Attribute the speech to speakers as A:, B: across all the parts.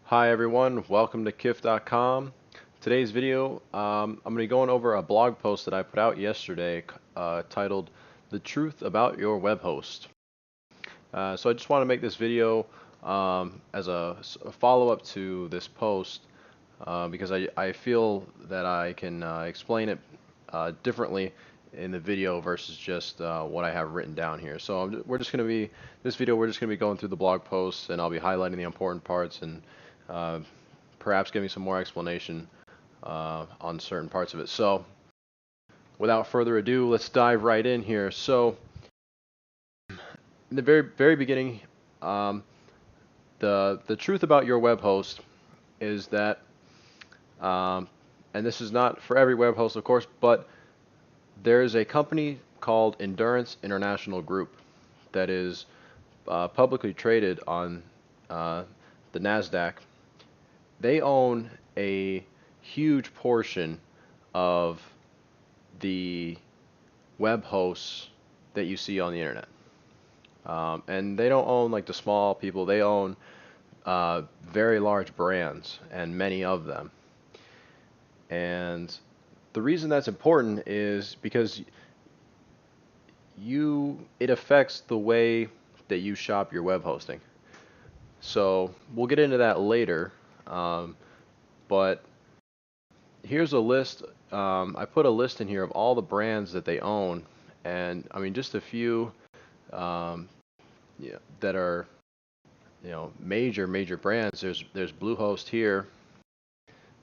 A: Hi everyone, welcome to kiiff.com. Today's video, I'm going to be going over a blog post that I put out yesterday titled The Truth About Your Web Host. So I just want to make this video as a follow-up to this post because I feel that I can explain it differently in the video versus just what I have written down here. So we're just going to be, this video we're just going to be going through the blog posts, and I'll be highlighting the important parts and perhaps giving some more explanation on certain parts of it. So without further ado, let's dive right in here. So in the very beginning, the truth about your web host is that, and this is not for every web host, of course, but there is a company called Endurance International Group that is publicly traded on the NASDAQ. They own a huge portion of the web hosts that you see on the internet. And they don't own like the small people, they own very large brands, and many of them. And the reason that's important is because it affects the way that you shop your web hosting. So we'll get into that later, but here's a list. I put a list in here of all the brands that they own, and I mean just a few that are major brands. There's Bluehost here.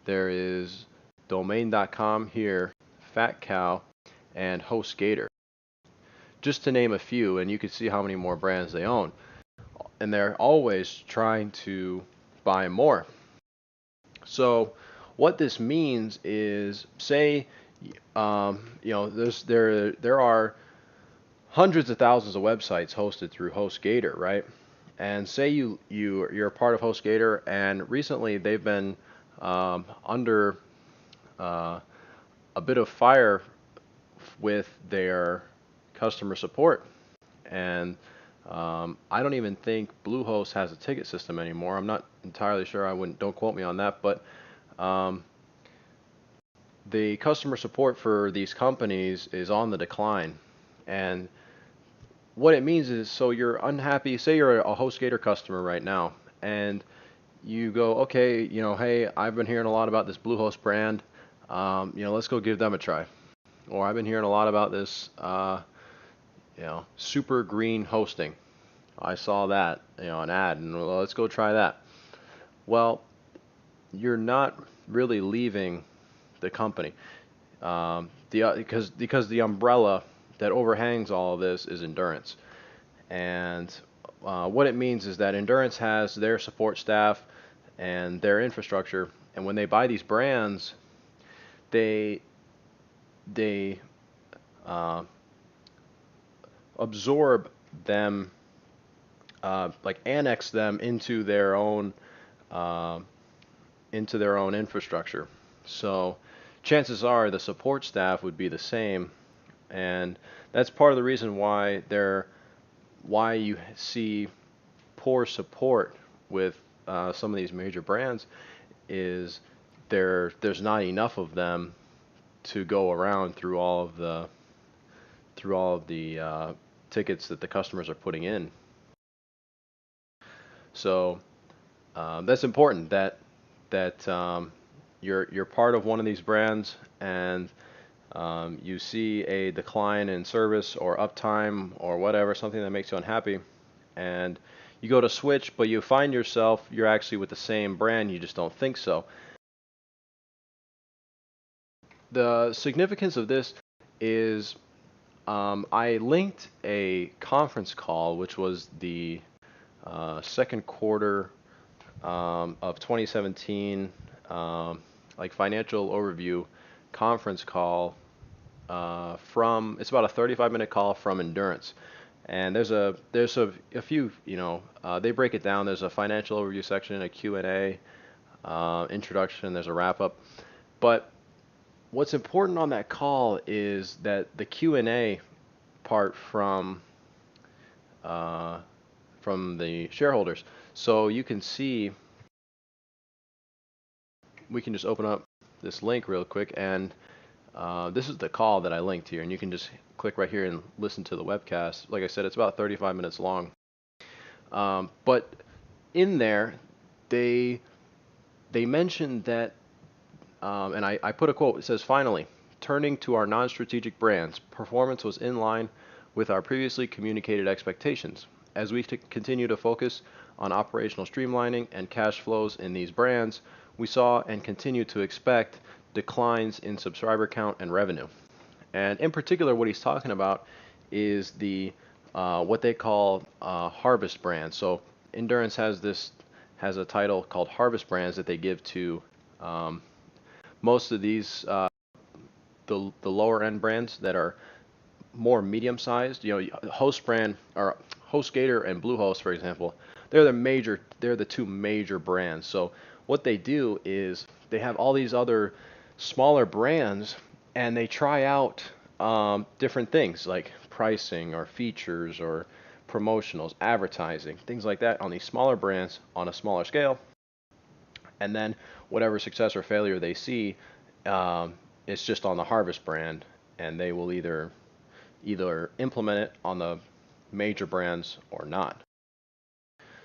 A: There is Domain.com here, Fat Cow, and HostGator, just to name a few, and you can see how many more brands they own. And they're always trying to buy more. So what this means is, say, there are hundreds of thousands of websites hosted through HostGator, right? And say you're a part of HostGator, and recently they've been under a bit of fire with their customer support, and I don't even think Bluehost has a ticket system anymore. I'm not entirely sure. Don't quote me on that, but the customer support for these companies is on the decline. And what it means is, so you're unhappy. Say you're a HostGator customer right now, and you go, okay, hey, I've been hearing a lot about this Bluehost brand. Let's go give them a try. Or I've been hearing a lot about this, super green hosting. I saw that, an ad, and well, let's go try that. Well, you're not really leaving the company, because the umbrella that overhangs all of this is Endurance. And what it means is that Endurance has their support staff and their infrastructure, and when they buy these brands, they absorb them, like annex them into their own infrastructure. So chances are the support staff would be the same, and that's part of the reason why you see poor support with some of these major brands, is there's not enough of them to go around through all of the tickets that the customers are putting in. So that's important that you're part of one of these brands, and you see a decline in service or uptime or whatever, something that makes you unhappy, and you go to switch, but you find yourself you're actually with the same brand, you just don't think so. The significance of this is, I linked a conference call, which was the second quarter of 2017, like financial overview conference call it's about a 35-minute call from Endurance. And there's a few, they break it down. There's a financial overview section, a Q&A, introduction, there's a wrap-up. But what's important on that call is that the Q&A part from the shareholders. So you can see we can just open up this link real quick, and this is the call that I linked here, and you can just click right here and listen to the webcast. Like I said, it's about 35 minutes long. But in there, they mentioned that, and I put a quote. It says, "Finally, turning to our non-strategic brands, performance was in line with our previously communicated expectations. As we continue to focus on operational streamlining and cash flows in these brands, we saw and continue to expect declines in subscriber count and revenue." And in particular, what he's talking about is the what they call harvest brands. So Endurance has a title called harvest brands that they give to most of these the lower end brands that are more medium sized. Host brand, or HostGator and Bluehost, for example, they're the two major brands. So what they do is they have all these other smaller brands, and they try out different things like pricing or features or promotionals, advertising, things like that on these smaller brands on a smaller scale. And then whatever success or failure they see, it's just on the harvest brand, and they will either implement it on the major brands or not.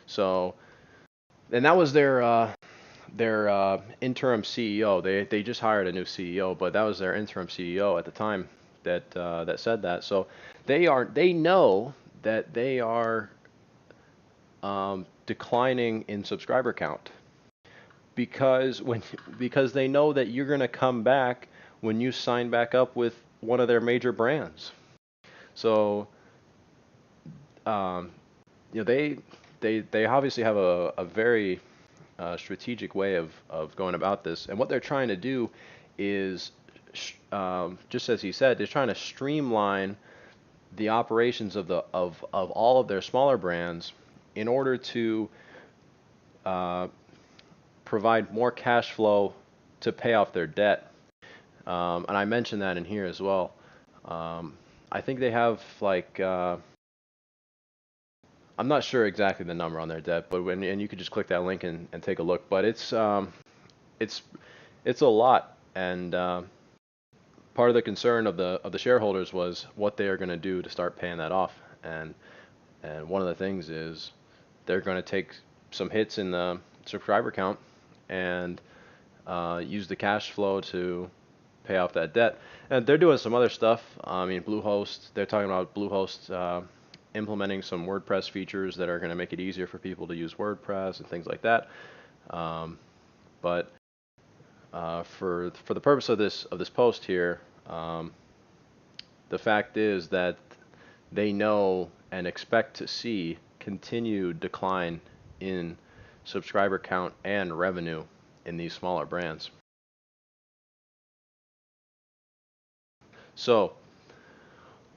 A: So, and that was their interim CEO. They just hired a new CEO, but that was their interim CEO at the time that said that. So they know that they are declining in subscriber count because they know that you're going to come back when you sign back up with one of their major brands. So they obviously have a very strategic way of going about this, and what they're trying to do is, just as he said, they're trying to streamline the operations of all of their smaller brands in order to provide more cash flow to pay off their debt. And I mentioned that in here as well. I think they have like I'm not sure exactly the number on their debt, but and you could just click that link and take a look. But it's a lot, and part of the concern of the shareholders was what they are going to do to start paying that off. And one of the things is they're going to take some hits in the subscriber count and use the cash flow to pay off that debt. And they're doing some other stuff. I mean, Bluehost, they're talking about Bluehost implementing some WordPress features that are going to make it easier for people to use WordPress and things like that. But for the purpose of this post here, the fact is that they know and expect to see continued decline in subscriber count and revenue in these smaller brands. So,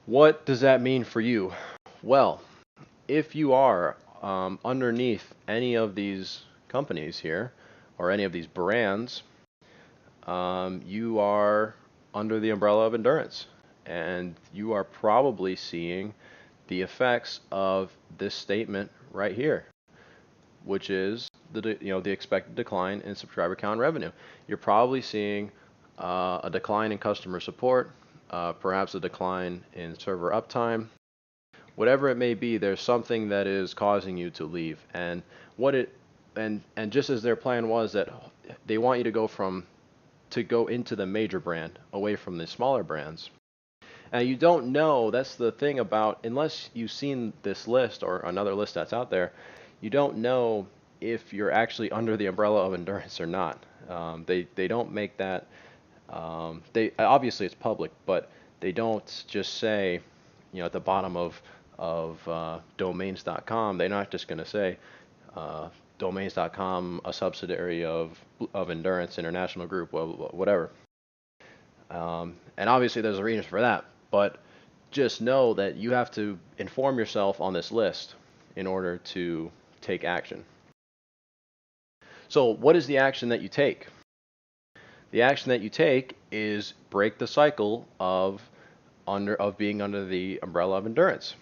A: what does that mean for you? Well, if you are underneath any of these companies here, or any of these brands, you are under the umbrella of Endurance, and you are probably seeing the effects of this statement right here, which is the expected decline in subscriber count and revenue. You're probably seeing a decline in customer support, perhaps a decline in server uptime. Whatever it may be, there's something that is causing you to leave. And just as their plan was that they want you to go into the major brand away from the smaller brands. And you don't know, that's the thing about, unless you've seen this list or another list that's out there, you don't know if you're actually under the umbrella of Endurance or not. They don't make that, obviously it's public, but they don't just say, at the bottom of domains.com, they're not just going to say domains.com, a subsidiary of Endurance International Group, whatever. And obviously there's a reason for that, but just know that you have to inform yourself on this list in order to take action. So what is the action that you take? The action that you take is break the cycle of being under the umbrella of Endurance.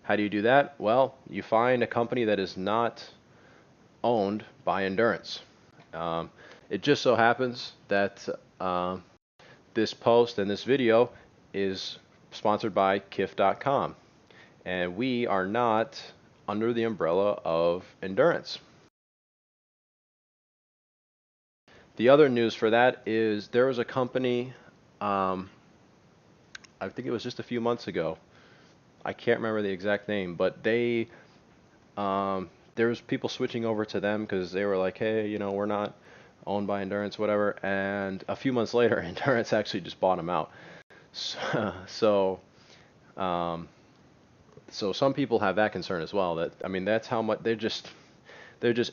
A: How do you do that? Well, you find a company that is not owned by Endurance. it just so happens that this post and this video is sponsored by kiiff.com, and we are not under the umbrella of Endurance. The other news for that is there was a company, I think it was just a few months ago, I can't remember the exact name, but there was people switching over to them because they were like, hey, you know, we're not owned by Endurance, whatever. And a few months later, Endurance actually just bought them out. So, so some people have that concern as well. That, I mean, that's how much they're just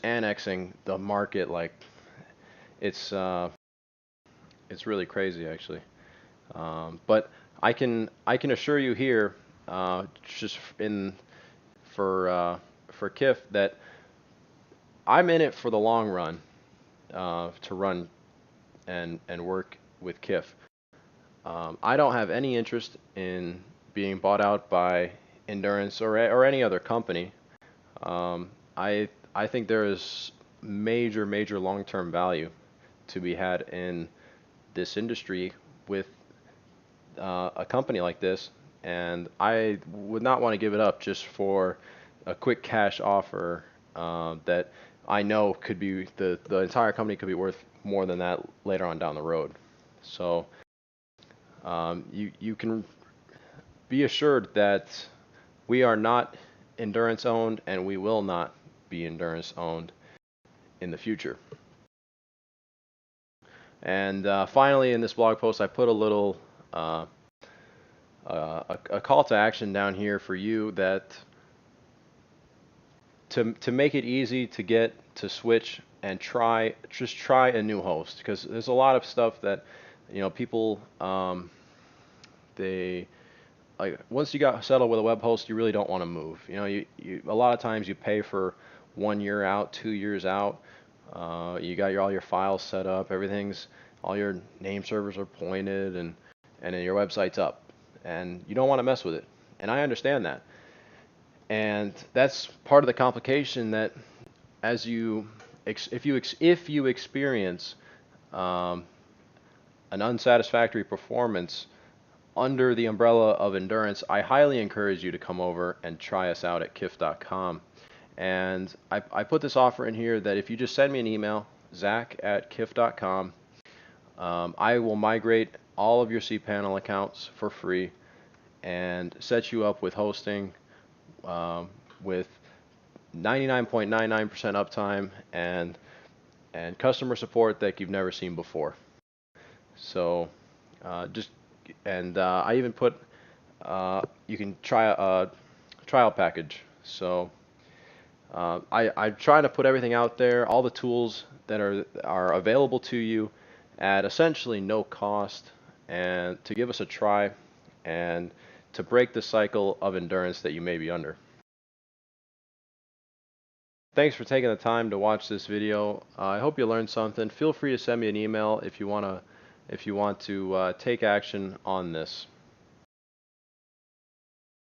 A: annexing the market. Like it's really crazy actually. But I can assure you here, just for kiiff, that I'm in it for the long run, to run and work with kiiff. I don't have any interest in being bought out by Endurance or any other company. I think there is major long-term value to be had in this industry with a company like this, and I would not want to give it up just for a quick cash offer that I know could be the entire company could be worth more than that later on down the road. So you can be assured that we are not Endurance owned, and we will not be Endurance owned in the future. And finally, in this blog post, I put a little a call to action down here for you, that to make it easy to get to switch and just try a new host, because there's a lot of stuff that, you know, people they like, once you got settled with a web host, you really don't want to move. You know, you a lot of times you pay for 1 year out, 2 years out. You got all your files set up, all your name servers are pointed, and then your website's up, and you don't want to mess with it. And I understand that. And that's part of the complication, that if you experience an unsatisfactory performance under the umbrella of Endurance, I highly encourage you to come over and try us out at kiiff.com. And I put this offer in here that if you just send me an email, zach@kiiff.com, I will migrate all of your cPanel accounts for free and set you up with hosting with 99.99% uptime and customer support that you've never seen before. So I even put you can try a trial package. So I try to put everything out there, all the tools that are available to you at essentially no cost, and to give us a try and to break the cycle of Endurance that you may be under. Thanks for taking the time to watch this video. I hope you learned something. Feel free to send me an email if you want to take action on this.